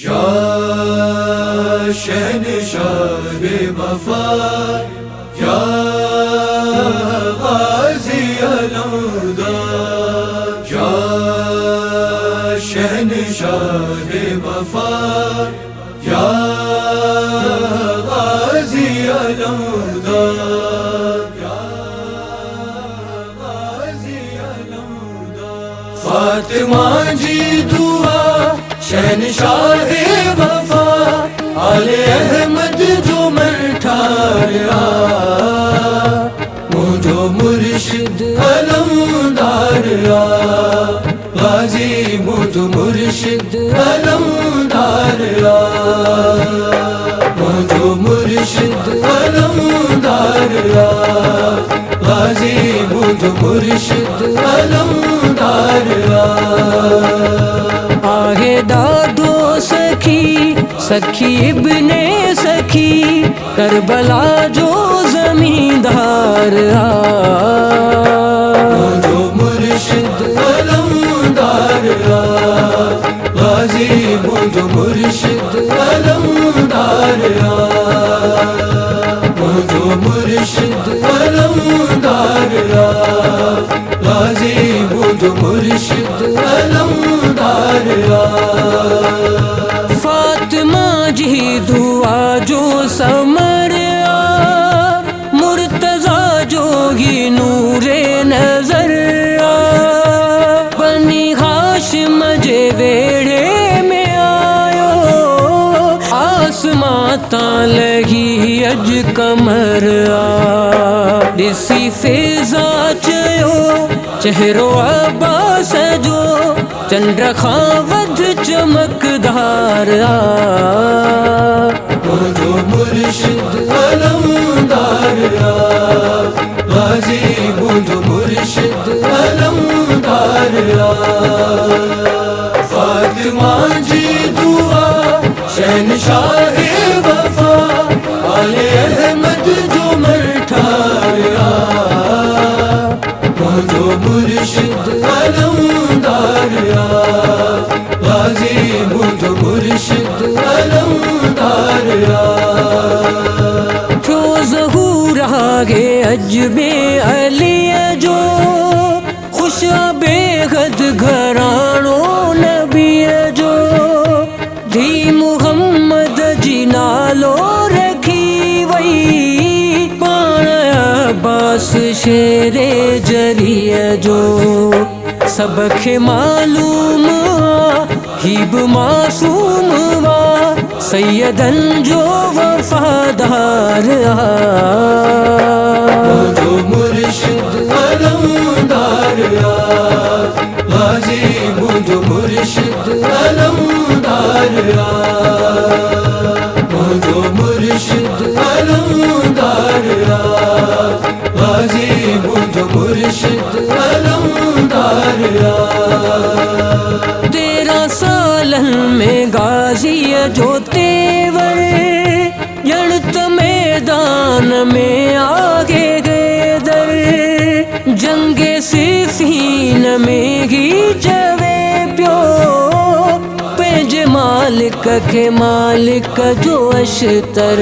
या शहनशाह वफा या गाज़ी अलौदा, या शहनशाह वफा या गाज़ी अलौदा, या गाज़ी अलौदा। फातिमा जी दुआ शहनशाह वफा आले अहमद जो मठाया, मुझो मुर्शिद अलमदारिया, गाजी मुझो मुर्शिद अलमदारिया, मुझो मुर्शिद अलमदारिया, गाजी मुझो मुर्शिद अलमदारिया। आहे दादो सखी सखी इब्ने सखी करबला जो जमींदार मुझो मुर्शिद अलमदार, गाजी मुझो मुर्शिद अलमदार, मुझो मुर्शिद अलमदार, गाजी मुझो मुर्शिद अलमदार। फातिमा जी दुआ जो समर मुर्तजा जोगी नूरे नजर, बनी हाशिम जे वेड़े में आयो, आसमां तां लगी अज कमर दिसी फिजा चयो चेहरो अब्बास जो चंद्र खां वध चमकदार मुझो मुर्शिद अलमदार, गाजी मुझो मुर्शिद अलमदार। फातिमा जी दुआ शहनशाह वफा आले अहमद जो मठाया, मुझो मुर्शिद अलमदार, गाजी मुझो मुर्शिद अलमदार। जो ज़हूर आगे अजबे अली जो खुश बेहद घरानो नबी जो, धी मुहम्मद जी नालो रखी वई, पाण अब्बास शेरे जरिए जो सबके मालूम हीब मासूम वा सैयदन जो वफादार मुझो मुर्शिद अलमदार, गाजी मुझो मुर्शिद अलमदार, मुझो मुर्शिद अलमदार, गाजी मुझो मुर्शिद अलमदार। 13 सालन में गाजी जो तेवर जड़त मैदान में आगे गए दर, जंगे सिफीन में ही जवे प्यो पेंजे मालिक के मालिक जो अशतर,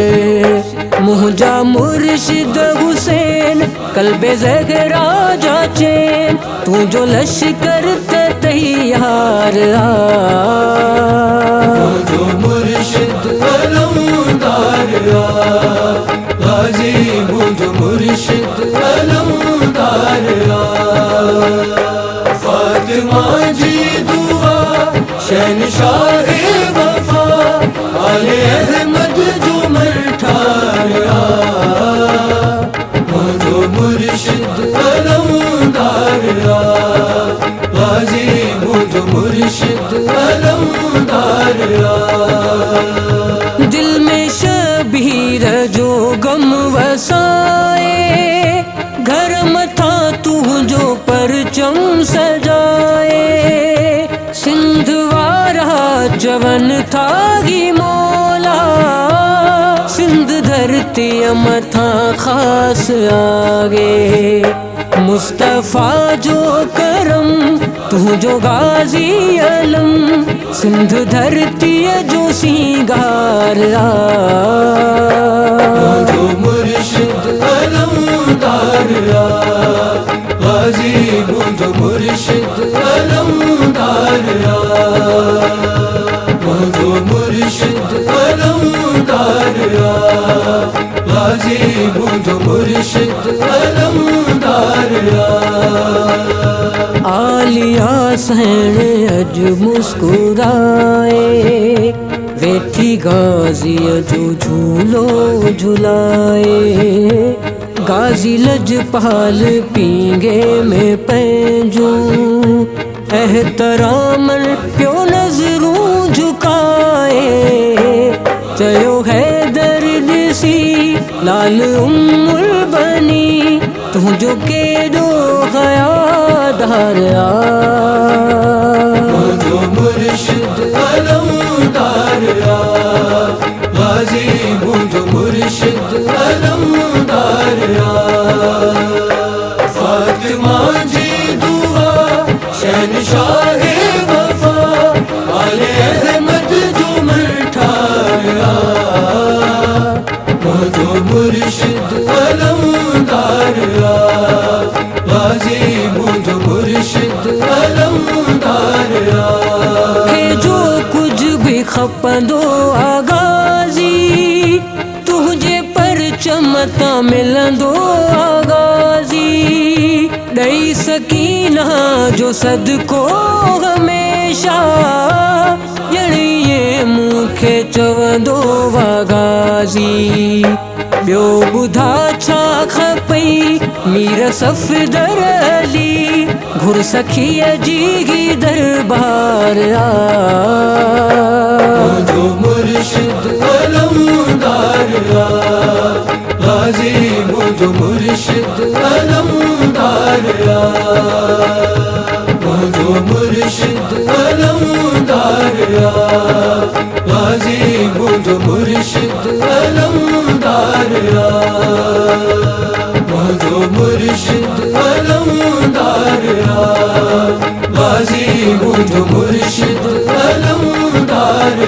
मुझा मुर्शिद हुसैन कल्बे ज़हरा जा चैन, तू जो लश्कर तैयार मुझो मुर्शिद अलमदार, गाजी मुझो मुर्शिद अलमदार। फातिमा जी दुआ शहनशाह वफा आले अहमद जो मठाया, मुझो मुर्शिद अलमदार, गाजी मुझो मुर्शिद अलमदार। दिल में शबीर जो गम वसाए, घर मथा तू जो परचम सजाए, सिंध वारा जवन थागी मौला, सिंध धरती मथा खास आगे, मुस्तफ़ा जो करम तू जो गाजी अलम सिंध धरती जो सिंगार जो मुर्शिद अलमदार गाजी जो मुर्शिद अलमदार जो मुर्शिद अलमदार गाजी जो मुर्शिद अलमदार आलिया सहण अज मुस्कुराए वेठी गाजी जो झूलो झुलाए गाजी लजपाल पींगे में पैंजू एहतरामन प्यो नजरूं झुकाए चयो है दर्द सी लाल उम्मुल बनी तुझो केडो हयादार जो मुर्शिद अलमदार गाजी जो मुर्शिद अलमदार फातिमा जी दुआ शहनशाह वफा आले अहमद जो मठाया जो मुर्शिद अलमदार गाजी जो मुर्शिद अलमदार के जो कुछ भी खपंदो आगाजी तुझे पर चमता मिलंदो आगाजी दई सकीना जो सदको हमेशा ये मुखे चवंदो वागाजी ॿियो ॿुधा छा खपई मीर सफ़दर अली घुर सखीअ जी दरबार जो मुर्शिद अलमदार गाजी जो मुर्शिद अलमदार जो मुर्शिद अलमदार गाजी जो मुर्शिद अलमदार जो मुर्शिद अलमदार गाजी जो मुर्शिद अलमदार